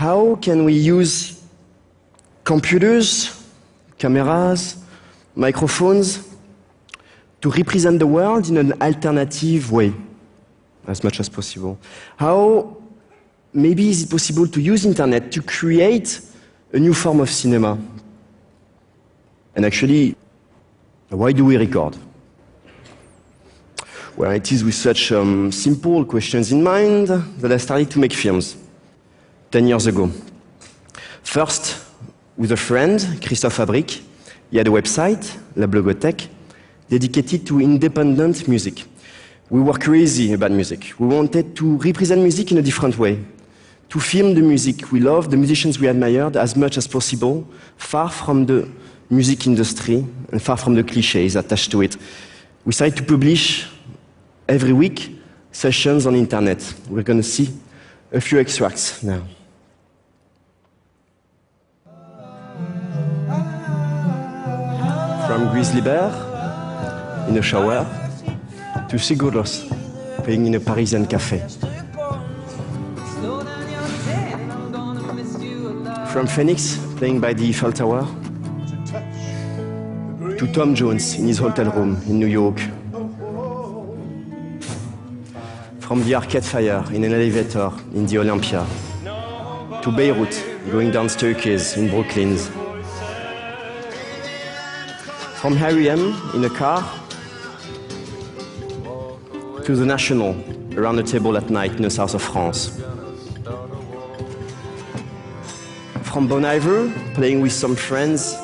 How can we use computers, cameras, microphones to represent the world in an alternative way, as much as possible? How maybe is it possible to use internet to create a new form of cinema? And actually, why do we record? Well, it is with such simple questions in mind that I started to make films 10 years ago. First, with a friend, Christophe Fabric. He had a website, La Blogothèque, dedicated to independent music. We were crazy about music. We wanted to represent music in a different way, to film the music we loved, the musicians we admired, as much as possible, far from the music industry and far from the clichés attached to it. We started to publish every week sessions on internet. We're going to see a few extracts now. From Grizzly Bear in a shower to Sigurdos playing in a Parisian cafe. From Phoenix playing by the Eiffel Tower to Tom Jones in his hotel room in New York. From the Arcade Fire in an elevator in the Olympia to Beirut going down staircase in Brooklyn. From Harry M in a car to the National around the table at night in the south of France. From Bon Iver playing with some friends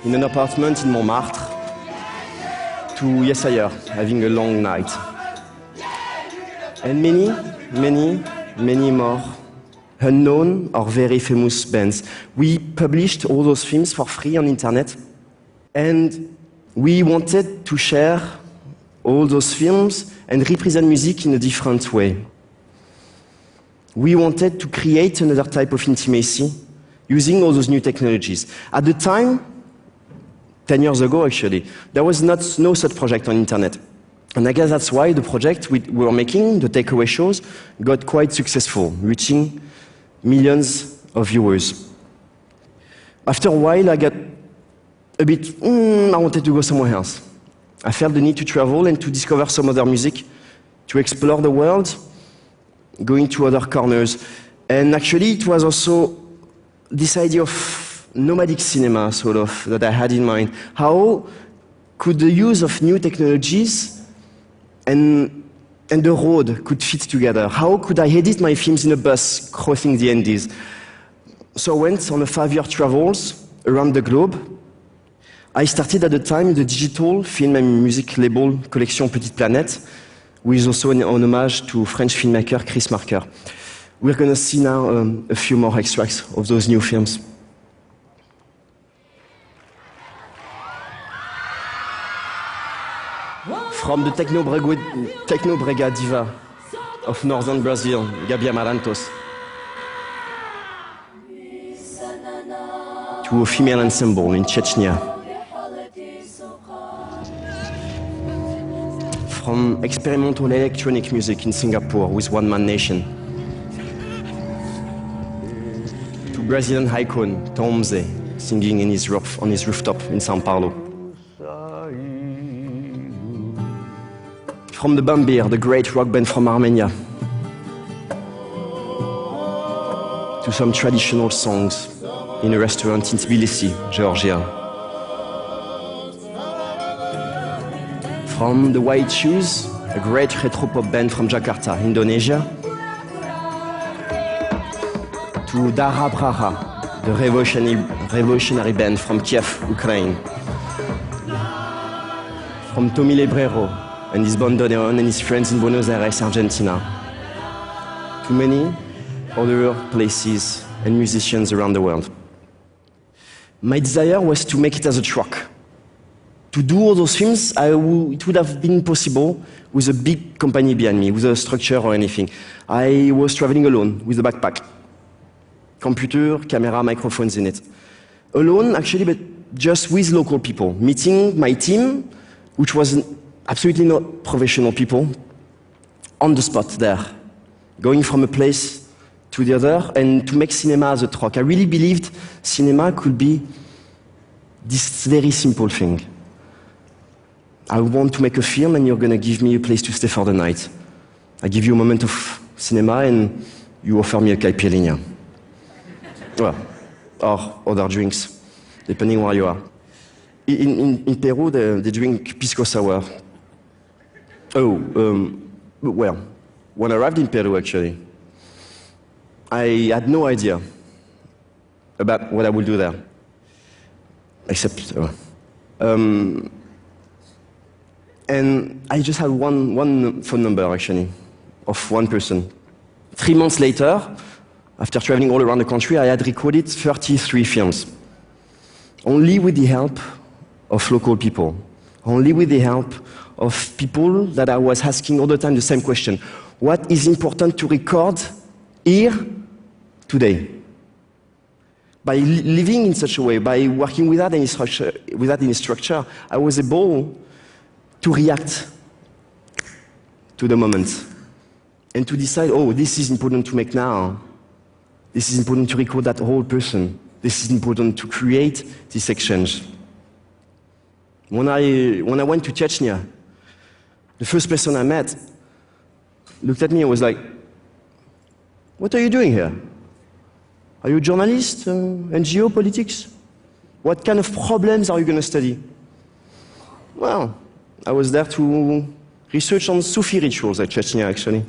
in an apartment in Montmartre to Yesayer having a long night. And many more unknown or very famous bands. We published all those films for free on internet, and we wanted to share all those films and represent music in a different way. We wanted to create another type of intimacy using all those new technologies. At the time, 10 years ago actually, there was no such project on internet. And I guess that's why the project we were making, the takeaway shows, got quite successful, reaching millions of viewers. After a while, I got a bit, I wanted to go somewhere else. I felt the need to travel and to discover some other music, to explore the world, going to other corners. And actually, it was also this idea of nomadic cinema, sort of, that I had in mind. How could the use of new technologies and the road could fit together? How could I edit my films in a bus crossing the Andes? So I went on a 5-year travels around the globe. I started at the time the digital film and music label Collection Petite Planète, with also an homage to French filmmaker Chris Marker. We're going to see now a few more extracts of those new films. From the techno brega diva of northern Brazil, Gabi Amarantos, to a female ensemble in Chechnya. From experimental electronic music in Singapore with One Man Nation, to Brazilian icon Tomze singing on his rooftop in São Paulo. From the Bambir, the great rock band from Armenia, to some traditional songs in a restaurant in Tbilisi, Georgia. From the White Shoes, a great retro pop band from Jakarta, Indonesia, to Dara Braha, the revolutionary band from Kiev, Ukraine. From Tommy Lebrero and his bandoneon and his friends in Buenos Aires, Argentina. To many other places and musicians around the world. My desire was to make it as a truck. To do all those films, it would have been possible with a big company behind me, with a structure or anything. I was traveling alone with a backpack. Computer, camera, microphones in it. Alone, actually, but just with local people. Meeting my team, which was absolutely not professional people, on the spot there. Going from a place to the other and to make cinema as a troc. I really believed cinema could be this very simple thing. I want to make a film and you're going to give me a place to stay for the night. I give you a moment of cinema and you offer me a caipirinha. Well, or other drinks, depending where you are. In Peru, they drink pisco sour. Well, when I arrived in Peru, actually, I had no idea about what I would do there. Except, and I just had one phone number, actually, of one person. 3 months later, after traveling all around the country, I had recorded 33 films. Only with the help of local people. Only with the help of people that I was asking all the time the same question. What is important to record here, today? By living in such a way, by working without any structure, I was able to react to the moment and to decide, oh, this is important to make now. This is important to record that whole person. This is important to create this exchange. When I went to Chechnya, the first person I met looked at me and was like, what are you doing here? Are you a journalist? NGO, politics? What kind of problems are you going to study? Well, I was there to research on Sufi rituals at Chechnya, actually.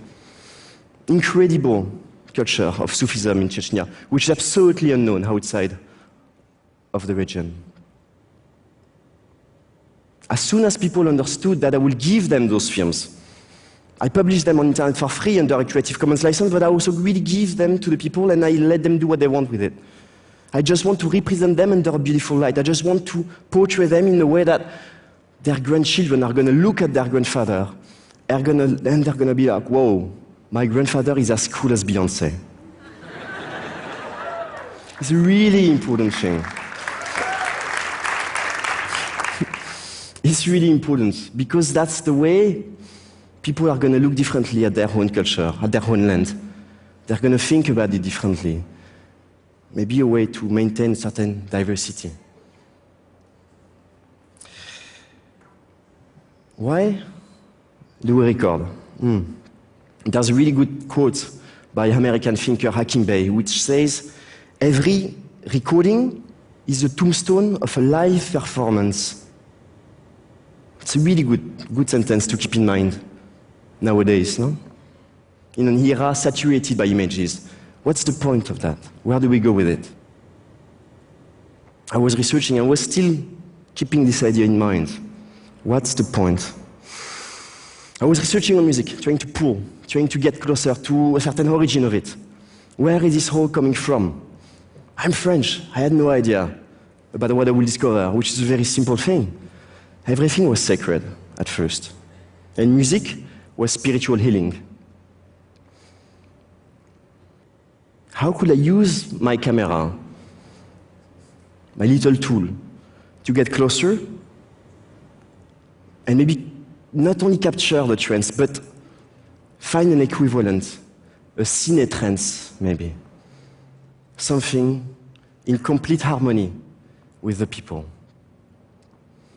Incredible culture of Sufism in Chechnya, which is absolutely unknown outside of the region. As soon as people understood that I would give them those films, I published them on internet for free under a Creative Commons license, but I also really give them to the people and I let them do what they want with it. I just want to represent them under a beautiful light. I just want to portray them in a way that their grandchildren are going to look at their grandfather and they're going to be like, whoa, my grandfather is as cool as Beyoncé. It's a really important thing. It's really important because that's the way people are going to look differently at their own culture, at their own land. They're going to think about it differently. Maybe a way to maintain certain diversity. Why do we record? There's a really good quote by American thinker Hakim Bey, which says, every recording is a tombstone of a live performance. It's a really good sentence to keep in mind nowadays, no? In an era saturated by images. What's the point of that? Where do we go with it? I was researching, I was still keeping this idea in mind. What's the point? I was researching on music, trying to get closer to a certain origin of it. Where is this whole coming from? I'm French, I had no idea about what I will discover, which is a very simple thing. Everything was sacred at first, and music was spiritual healing. How could I use my camera, my little tool, to get closer and maybe not only capture the trance, but find an equivalent, a cine trance maybe, something in complete harmony with the people.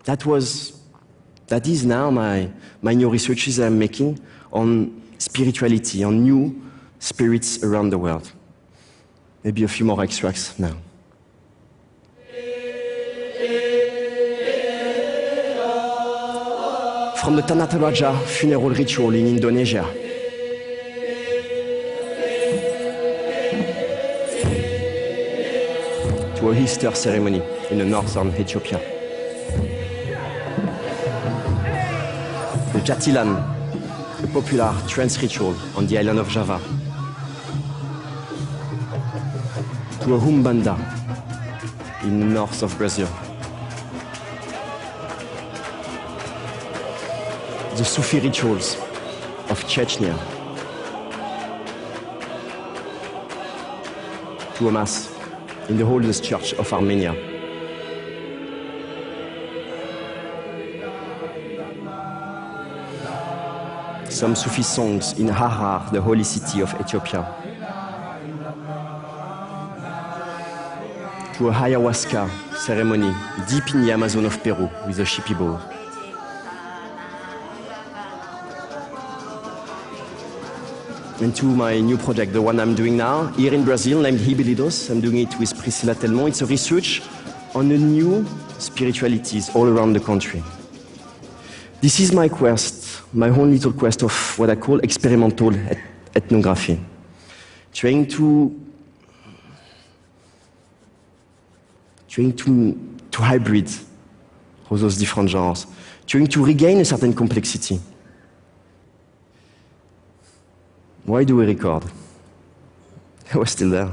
That is now my new researches I'm making on spirituality, on new spirits around the world. Maybe a few more extracts now. From the Tanata Raja funeral ritual in Indonesia. To a Easter ceremony in the northern Ethiopia. The Jatilan, a popular trance ritual on the island of Java. To a Umbanda in the north of Brazil. The Sufi rituals of Chechnya. To a mass in the oldest church of Armenia. Some Sufi songs in Harar, the holy city of Ethiopia. to a ayahuasca ceremony deep in the Amazon of Peru with a shipibo. And to my new project, the one I'm doing now, here in Brazil, named Hibelidos. I'm doing it with Priscilla Telmont. It's a research on the new spiritualities all around the country. This is my quest, my own little quest of what I call experimental ethnography. Trying to hybrid all those different genres. Trying to regain a certain complexity. Why do we record? I was still there.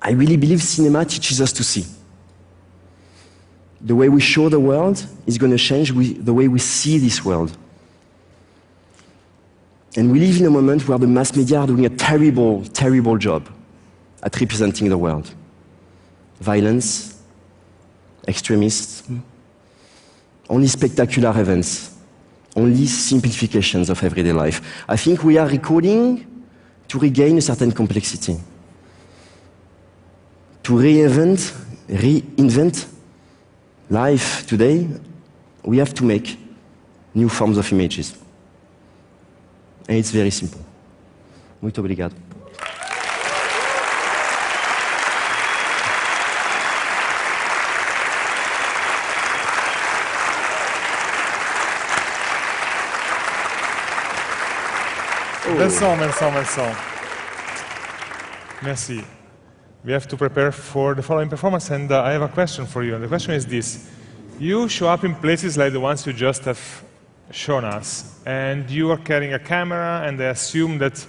I really believe cinema teaches us to see. The way we show the world is going to change the way we see this world. And we live in a moment where the mass media are doing a terrible, terrible job at representing the world. Violence, extremists, only spectacular events. Only simplifications of everyday life. I think we are recording to regain a certain complexity. To reinvent life today, we have to make new forms of images. And it's very simple. Muito obrigado. Vincent. Merci. We have to prepare for the following performance, and I have a question for you. And the question is this. You show up in places like the ones you just have shown us, and you are carrying a camera, and they assume that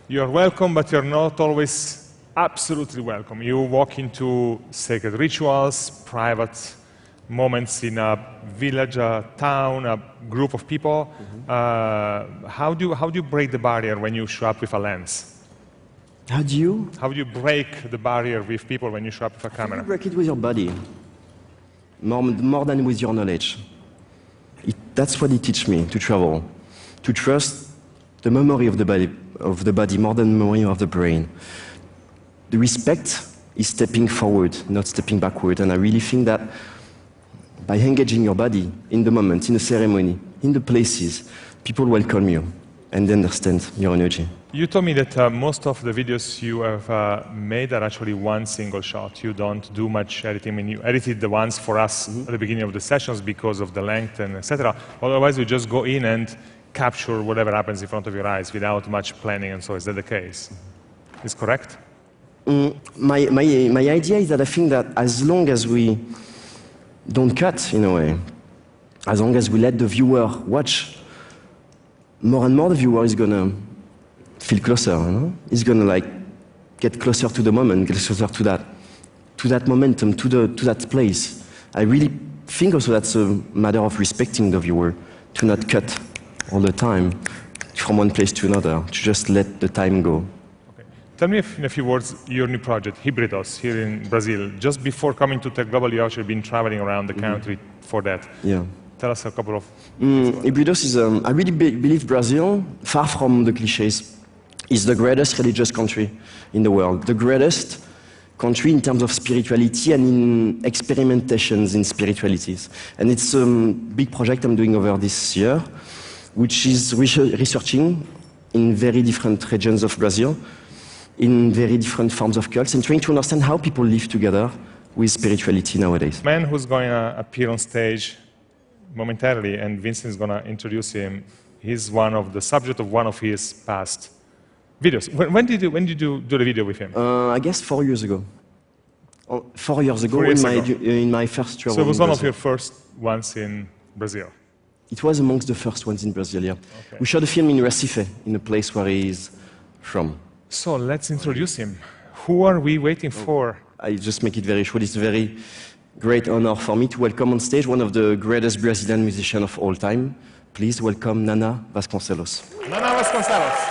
you are welcome, but you're not always absolutely welcome. You walk into sacred rituals, private moments in a village, a town, a group of people. How do you break the barrier when you show up with a lens? How do you break the barrier with people when you show up with a camera? You break it with your body, more than with your knowledge. That's what it teaches me to travel, to trust the memory of the body more than the memory of the brain. The respect is stepping forward, not stepping backward, and I really think that by engaging your body in the moment, in the ceremony, in the places, people welcome you and they understand your energy. You told me that most of the videos you have made are actually one single shot. You don't do much editing. I mean, you edited the ones for us at the beginning of the sessions because of the length and etc. Otherwise, you just go in and capture whatever happens in front of your eyes without much planning, and so is that the case? Is correct? My idea is that I think that as long as we don't cut, in a way, as long as we let the viewer watch, more and more the viewer is gonna feel closer, you know? He's gonna like get closer to the moment, get closer to that momentum, to that place. I really think also that's a matter of respecting the viewer, to not cut all the time from one place to another, to just let the time go. Okay. Tell me in a few words your new project, Híbridos, here in Brazil. Just before coming to Tech Global, you've actually been traveling around the country for that. Yeah. Tell us a couple of... Híbridos is, I really believe Brazil, far from the cliches, is the greatest religious country in the world. The greatest country in terms of spirituality and in experimentations in spiritualities. And it's a big project I'm doing over this year, which is researching in very different regions of Brazil, in very different forms of cults, and trying to understand how people live together with spirituality nowadays. The man who's going to appear on stage momentarily, and Vincent is going to introduce him. He's one of the subject of one of his past videos. When did you do the video with him? I guess 4 years ago. 4 years ago, in my first travel. So it was one of your first ones in Brazil? It was amongst the first ones in Brazil, yeah. Okay. We shot a film in Recife, in a place where he's from. So let's introduce him. Who are we waiting for? I just make it very short. It's a very great honor for me to welcome on stage one of the greatest Brazilian musicians of all time. Please welcome Nana Vasconcelos. Nana Vasconcelos.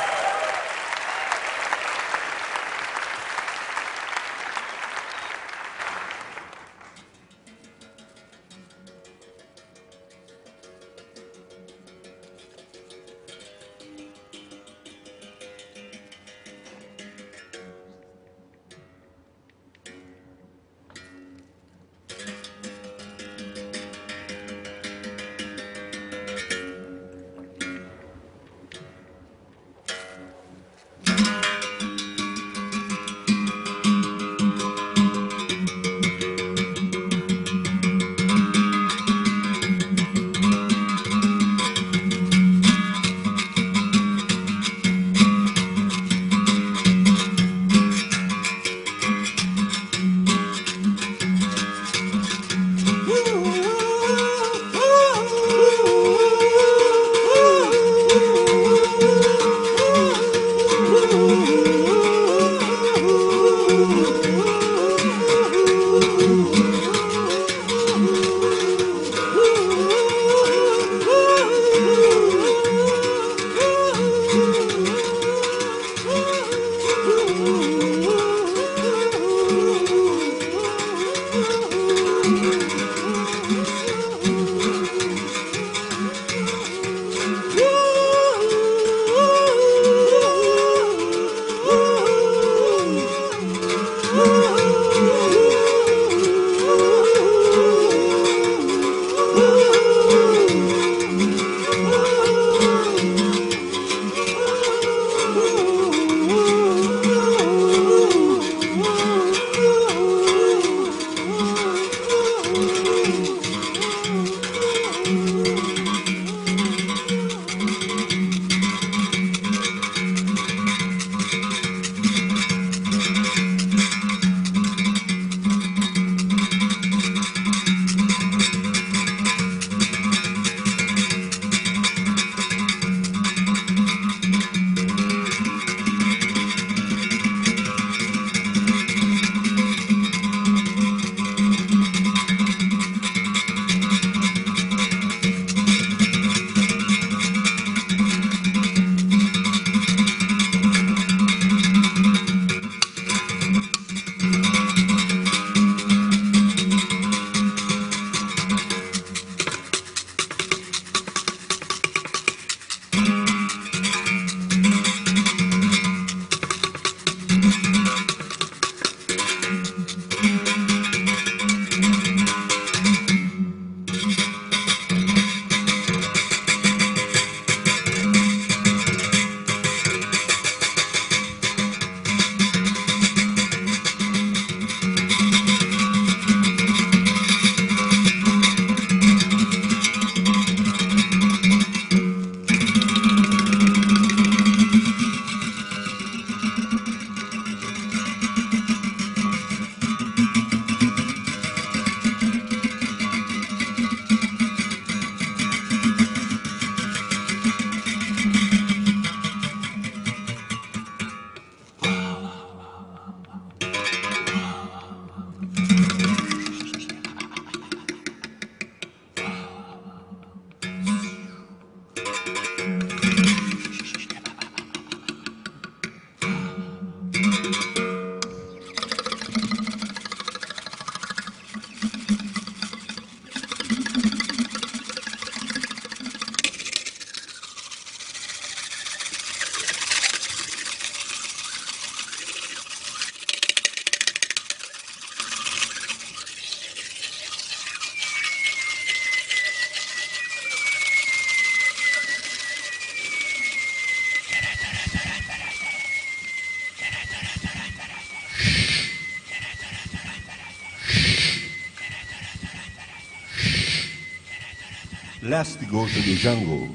Last go to the jungle.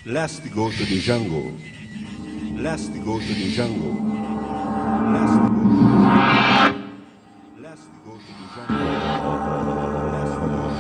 Last go to the jungle. Last go to the jungle. Last go to the jungle. Last go to the jungle. Last go to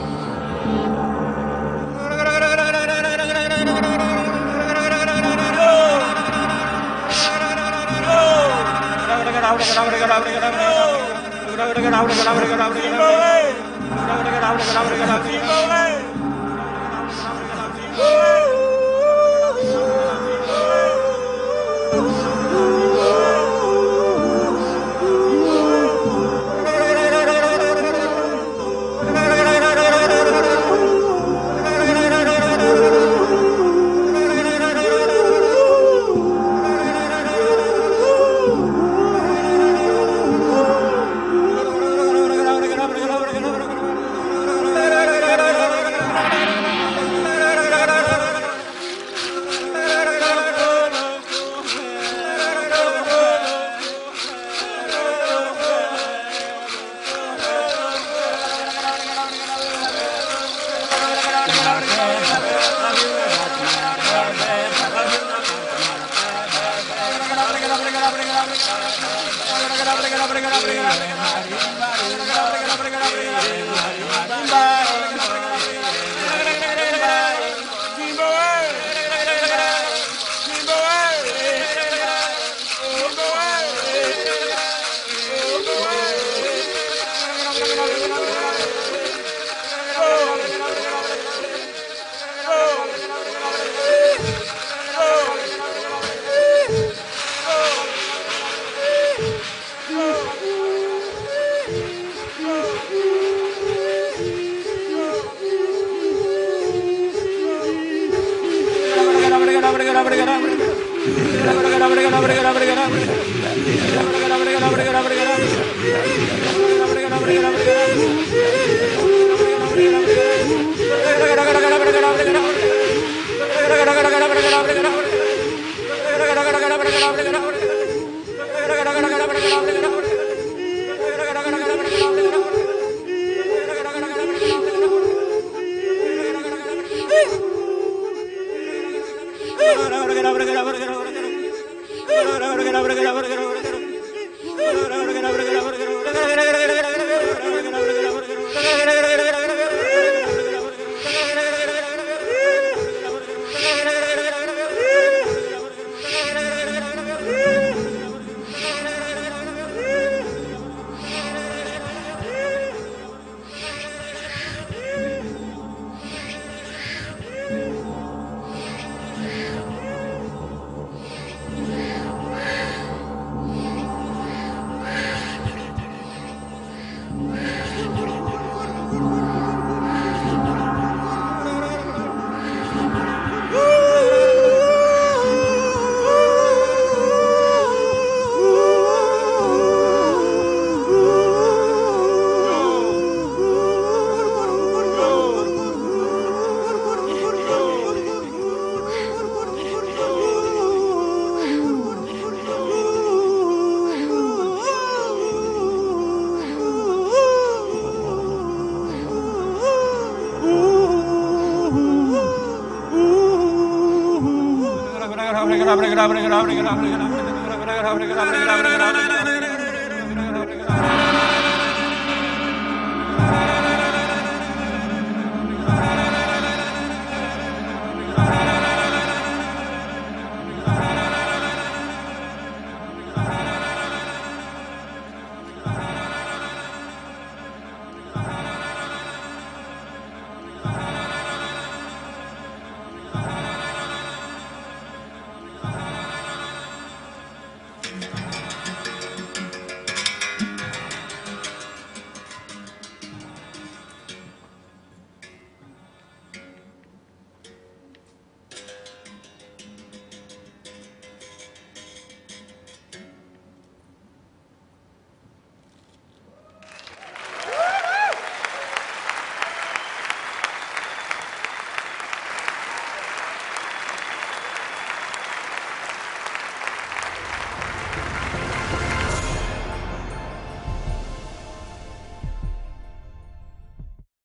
the